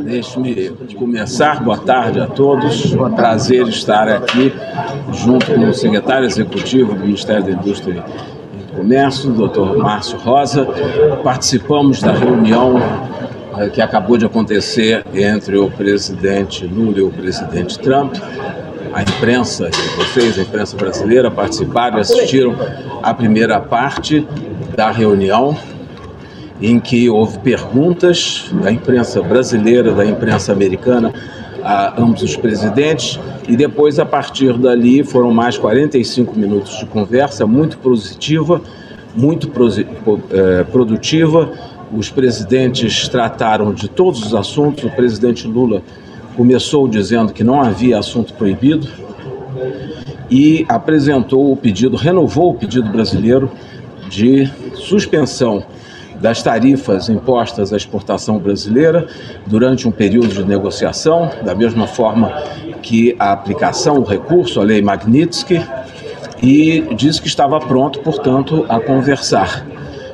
Deixe-me começar. Boa tarde a todos. É um prazer estar aqui junto com o secretário executivo do Ministério da Indústria e Comércio, o Dr. Márcio Rosa. Participamos da reunião que acabou de acontecer entre o presidente Lula e o presidente Trump. A imprensa, vocês, a imprensa brasileira, participaram e assistiram à primeira parte da reunião, em que houve perguntas da imprensa brasileira, da imprensa americana, a ambos os presidentes, e depois, a partir dali, foram mais 45 minutos de conversa, muito positiva, muito produtiva. Os presidentes trataram de todos os assuntos. O presidente Lula começou dizendo que não havia assunto proibido e apresentou o pedido, renovou o pedido brasileiro de suspensão das tarifas impostas à exportação brasileira durante um período de negociação, da mesma forma que a aplicação, o recurso à lei Magnitsky, e disse que estava pronto, portanto, a conversar.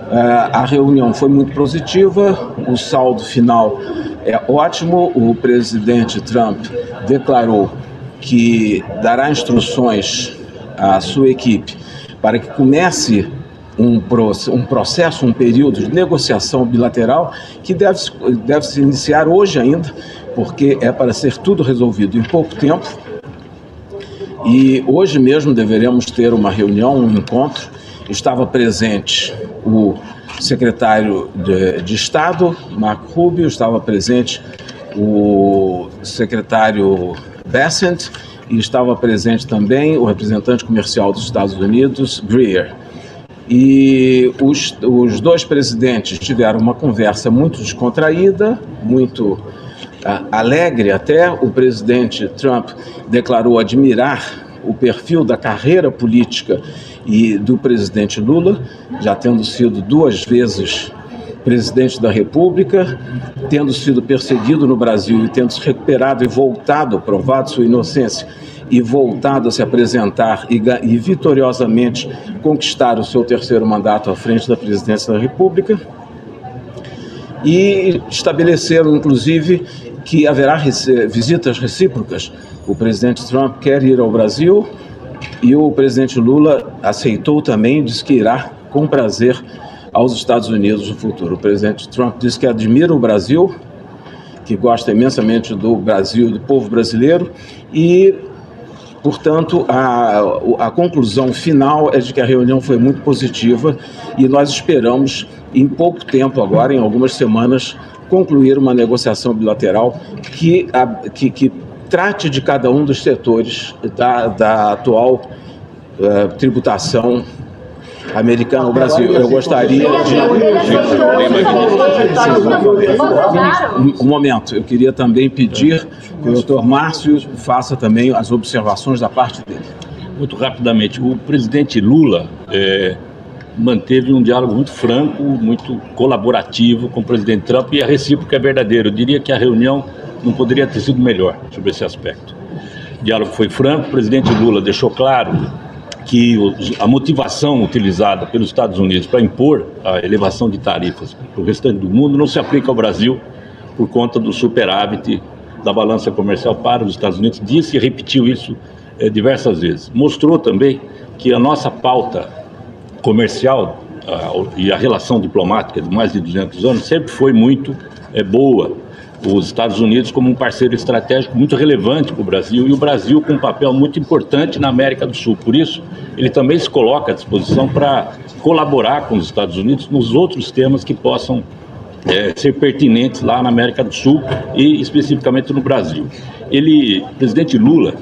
A reunião foi muito positiva, o saldo final é ótimo. O presidente Trump declarou que dará instruções à sua equipe para que comece um processo, um período de negociação bilateral que deve se iniciar hoje ainda, porque é para ser tudo resolvido em pouco tempo. E hoje mesmo deveremos ter uma reunião, um encontro. Estava presente o secretário de Estado, Marco Rubio, estava presente o secretário Bessent e estava presente também o representante comercial dos Estados Unidos, Greer. E os dois presidentes tiveram uma conversa muito descontraída, muito alegre até. O presidente Trump declarou admirar o perfil da carreira política e do presidente Lula, já tendo sido 2 vezes presidente da República, tendo sido perseguido no Brasil e tendo se recuperado e voltado, provado sua inocência, e voltado a se apresentar e vitoriosamente conquistar o seu 3º mandato à frente da presidência da República. E estabeleceram, inclusive, que haverá visitas recíprocas. O presidente Trump quer ir ao Brasil e o presidente Lula aceitou também, disse que irá com prazer aos Estados Unidos no futuro. O presidente Trump disse que admira o Brasil, que gosta imensamente do Brasil, do povo brasileiro, e, portanto, a conclusão final é de que a reunião foi muito positiva e nós esperamos, em pouco tempo agora, em algumas semanas, concluir uma negociação bilateral que trate de cada um dos setores da atual tributação americana no Brasil. Eu gostaria de... Um momento, eu queria também pedir que o Dr. Márcio faça também as observações da parte dele. Muito rapidamente, o presidente Lula manteve um diálogo muito franco, muito colaborativo com o presidente Trump, e a recíproca é verdadeira. Eu diria que a reunião não poderia ter sido melhor sobre esse aspecto. O diálogo foi franco, o presidente Lula deixou claro que a motivação utilizada pelos Estados Unidos para impor a elevação de tarifas para o restante do mundo não se aplica ao Brasil por conta do superávit da balança comercial para os Estados Unidos. Disse e repetiu isso diversas vezes. Mostrou também que a nossa pauta comercial e a relação diplomática de mais de 200 anos sempre foi muito boa. Os Estados Unidos como um parceiro estratégico muito relevante para o Brasil, e o Brasil com um papel muito importante na América do Sul. Por isso, ele também se coloca à disposição para colaborar com os Estados Unidos nos outros temas que possam ser pertinentes lá na América do Sul e especificamente no Brasil. O presidente Lula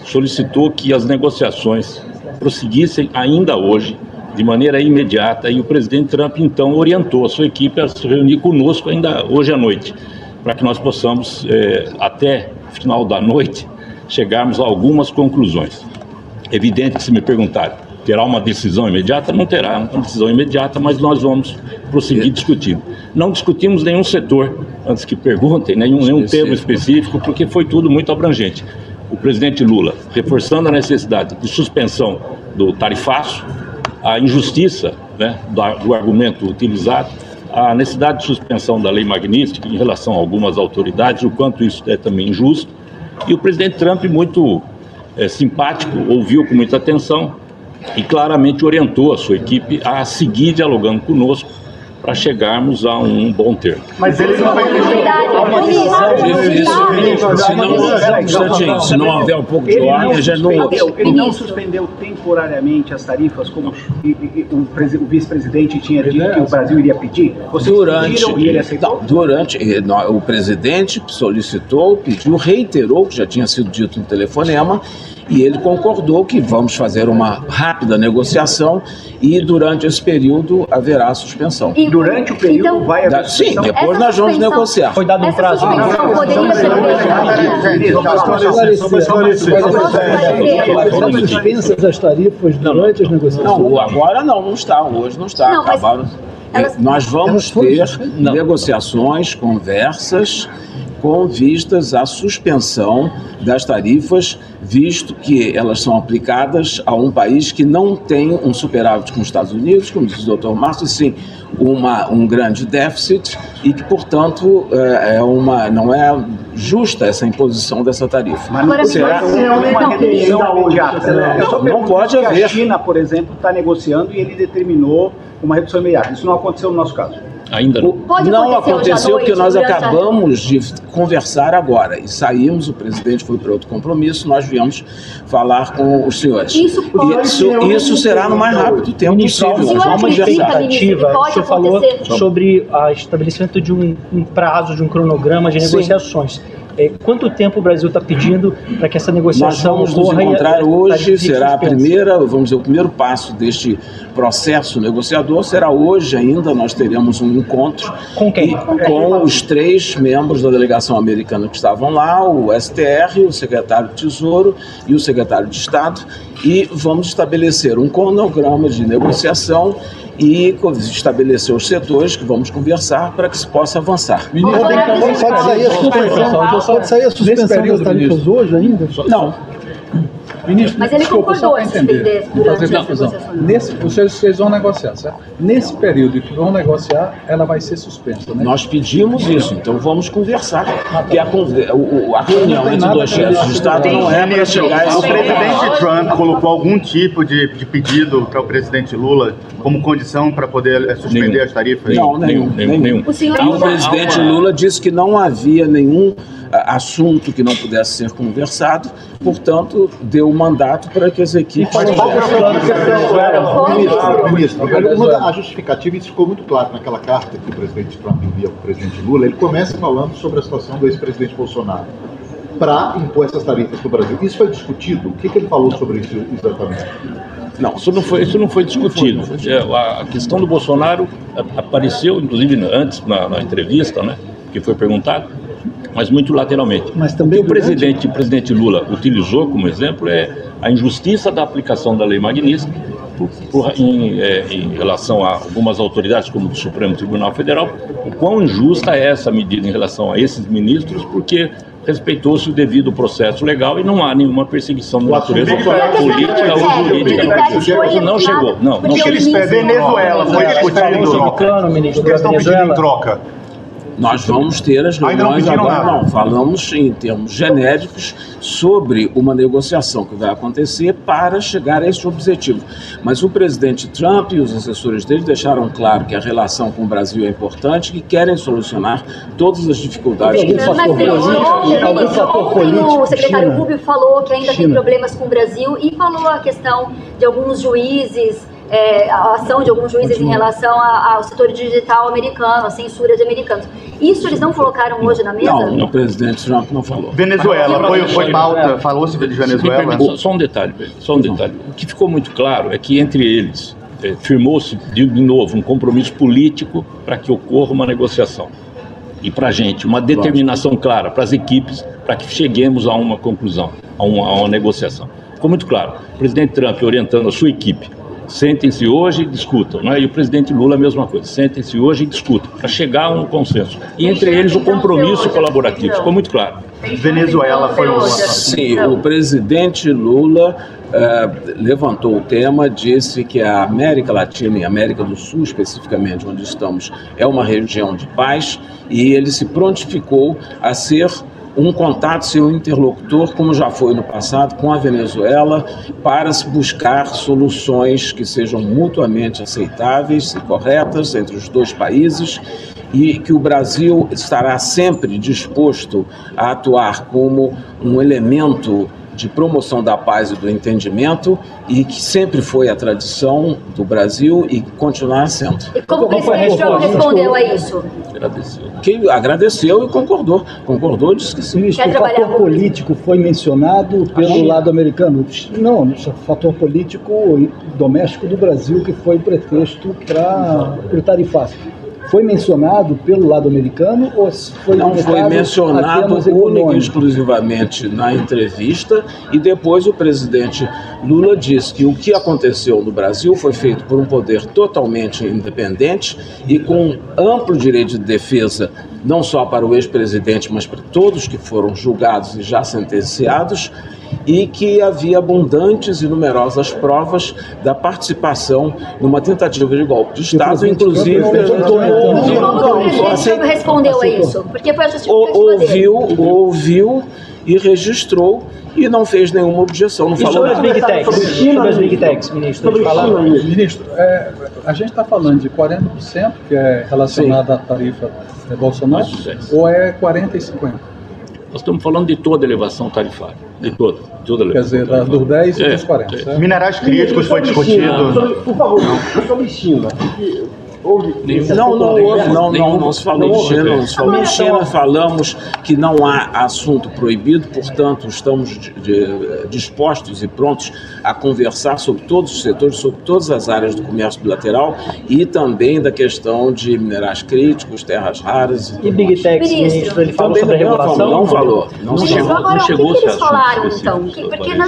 solicitou que as negociações prosseguissem ainda hoje, de maneira imediata, e o presidente Trump então orientou a sua equipe a se reunir conosco ainda hoje à noite, para que nós possamos, até o final da noite, chegarmos a algumas conclusões. É evidente que, se me perguntarem, terá uma decisão imediata? Não terá uma decisão imediata, mas nós vamos prosseguir discutindo. Não discutimos nenhum setor, antes que perguntem, nenhum tema específico, porque foi tudo muito abrangente. O presidente Lula, reforçando a necessidade de suspensão do tarifaço, a injustiça, né, do argumento utilizado, a necessidade de suspensão da lei Magnitsky em relação a algumas autoridades, o quanto isso é também injusto. E o presidente Trump, muito simpático, ouviu com muita atenção e claramente orientou a sua equipe a seguir dialogando conosco para chegarmos a um bom termo. Mas ele não vai se não houver um pouco de ordem, já não... Ele não suspendeu temporariamente as tarifas, como o vice-presidente tinha dito que o Brasil iria pedir? Vocês pediram e ele aceitou? O presidente solicitou, pediu, reiterou, que já tinha sido dito no telefonema, e ele concordou que vamos fazer uma rápida negociação e durante esse período haverá suspensão. E durante o período então, vai haver suspensão? Sim, depois nós vamos negociar. Foi dado um prazo. Suspensas as tarifas durante as negociações? Não, agora não está, hoje não está. Acabaram. Nós vamos ter negociações, conversas com vistas à suspensão das tarifas, visto que elas são aplicadas a um país que não tem um superávit com os Estados Unidos, como diz o Dr. Márcio, sim, um grande déficit e que, portanto, não é justa essa imposição dessa tarifa. Mas não será uma redução imediata. Não pode haver. A China, por exemplo, está negociando e ele determinou uma redução imediata. Isso não aconteceu no nosso caso. Ainda não. Não aconteceu porque nós acabamos de conversar agora e saímos, o presidente foi para outro compromisso, nós viemos falar com os senhores. Isso será no mais rápido tempo possível. Nós vamos conversar. O senhor falou sobre o estabelecimento de um prazo, de um cronograma de negociações. Quanto tempo o Brasil está pedindo para que essa negociação ocorra? Nós vamos nos encontrar hoje, será o primeiro passo deste processo negociador, será hoje ainda, nós teremos um encontro. Com quem? Com os 3 membros da delegação americana que estavam lá, o STR, o secretário de Tesouro e o secretário de Estado, e vamos estabelecer um cronograma de negociação e estabelecer os setores que vamos conversar para que se possa avançar. Pode sair a suspensão das tarifas hoje ainda? Não. Ministro, mas ele concordou em suspender durante as negociações. Vocês vão negociar, certo? Nesse período que vão negociar, ela vai ser suspensa, né? Nós pedimos isso, então vamos conversar. Porque a reunião entre 2 chefes de Estado não é para chegar a esse... O presidente Trump colocou algum tipo de pedido para o presidente Lula como condição para poder suspender as tarifas? Não, nenhum. O presidente Lula disse que não havia nenhum assunto que não pudesse ser conversado, portanto, deu o mandato para que as equipes... Ministro, a justificativa, isso ficou muito claro naquela carta que o presidente Trump envia para o presidente Lula. Ele começa falando sobre a situação do ex-presidente Bolsonaro para impor essas tarifas no Brasil. Isso foi discutido? O que ele falou sobre isso exatamente? Não, isso não foi discutido. A questão do Bolsonaro apareceu, inclusive, antes na entrevista, né, que foi perguntado, mas muito lateralmente. Mas também o que o presidente Lula utilizou como exemplo é a injustiça da aplicação da lei Magnitsky em relação a algumas autoridades, como o Supremo Tribunal Federal, o quão injusta é essa medida em relação a esses ministros, porque respeitou-se o devido processo legal e não há nenhuma perseguição de natureza política ou jurídica. Não chegou. Não chegou. Venezuela foi discutido. Eles estão pedindo em troca. Nós vamos ter as reuniões agora, não, falamos em termos genéricos sobre uma negociação que vai acontecer para chegar a esse objetivo. Mas o presidente Trump e os assessores dele deixaram claro que a relação com o Brasil é importante e que querem solucionar todas as dificuldades. O secretário Rubio falou que ainda tem problemas com o Brasil e falou a questão de alguns juízes, a ação de alguns juízes em relação ao setor digital americano, a censura de americanos. Isso eles não colocaram hoje na mesa? Não, o presidente Trump não falou. Venezuela, foi pauta, falou-se de Venezuela? Só um detalhe. O que ficou muito claro é que entre eles firmou-se de novo um compromisso político para que ocorra uma negociação. E para a gente, uma determinação clara para as equipes, para que cheguemos a uma conclusão, a uma negociação. Ficou muito claro. O presidente Trump orientando a sua equipe sentem-se hoje e discutam, né? E o presidente Lula a mesma coisa, sentem-se hoje e discutam, para chegar a um consenso. E entre eles o compromisso colaborativo, ficou muito claro. Venezuela foi uma... Sim, o presidente Lula levantou o tema, disse que a América Latina e a América do Sul, especificamente onde estamos, é uma região de paz, e ele se prontificou a ser um contato, seu interlocutor, como já foi no passado, com a Venezuela, para se buscar soluções que sejam mutuamente aceitáveis e corretas entre os dois países, e que o Brasil estará sempre disposto a atuar como um elemento de promoção da paz e do entendimento, e que sempre foi a tradição do Brasil e continuará sendo. E como o presidente Trump respondeu a isso? Agradeceu e concordou, disse que sim. Ministro, o fator político foi mencionado pelo lado americano? Não, o fator político doméstico do Brasil, que foi pretexto para o tarifaço. Foi mencionado pelo lado americano ou foi não foi mencionado única e exclusivamente na entrevista, e depois o presidente Lula disse que o que aconteceu no Brasil foi feito por um poder totalmente independente e com amplo direito de defesa, não só para o ex-presidente, mas para todos que foram julgados e já sentenciados, e que havia abundantes e numerosas provas da participação numa tentativa de golpe de Estado, inclusive... Como o presidente respondeu a isso? Porque foi a justificativa dele. Ouviu e registrou e não fez nenhuma objeção, não falou nada. Sobre as Big Techs, ministro. Ministro, a gente está falando de 40%, que é relacionado à tarifa Bolsonaro, ou é 40% e 50%? Nós estamos falando de toda a elevação tarifária, de toda a elevação. Quer dizer, dos 10 e dos 40. Minerais críticos foi discutido. Por favor, sobre China. Não se falou de China, não se falou de China, falamos que não há assunto proibido, portanto estamos dispostos e prontos a conversar sobre todos os setores, sobre todas as áreas do comércio bilateral e também da questão de minerais críticos, terras raras. E Big Techs, ministro, ele falou sobre a regulação? Não falou. Não chegou. O que eles falaram, então? Porque na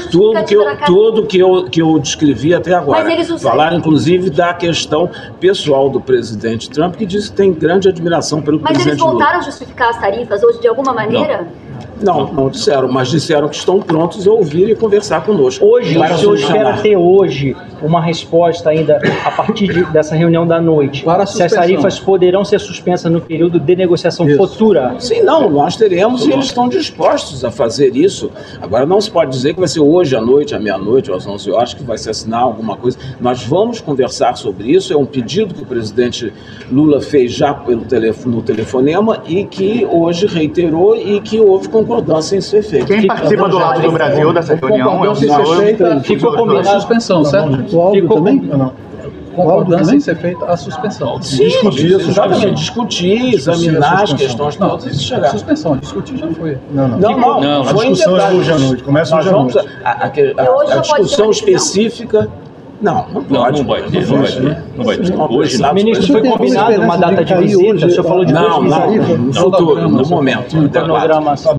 Tudo que eu descrevi até agora. Mas eles falaram, inclusive, da questão pessoal do presidente Trump, que disse que tem grande admiração pelo presidente Lula. Mas eles voltaram a justificar as tarifas hoje de alguma maneira? Não disseram, mas disseram que estão prontos a ouvir e conversar conosco. Hoje, o senhor espera ter hoje uma resposta ainda a partir dessa reunião da noite? Se as tarifas poderão ser suspensas no período de negociação futura? Sim, nós teremos e eles estão dispostos a fazer isso. Agora, não se pode dizer que vai ser hoje à noite, à meia-noite, às 11 horas, que vai se assinar alguma coisa. Nós vamos conversar sobre isso, é um pedido que o presidente Lula fez já no telefonema e que hoje reiterou e que houve concordância em ser feito. Quem participa do lado do Brasil dessa reunião é o senhor... Ficou combinado a suspensão, certo? O áudio também? Não. Concordância em ser feita a suspensão. Discutir, examinar as questões todas e chegar. Suspensão, discutir já foi. Não. A discussão é hoje à noite, começa hoje à noite. A discussão específica... Não vai ter. Hoje não. Ministro, foi combinado uma data de visita? O senhor falou de no futuro, no momento.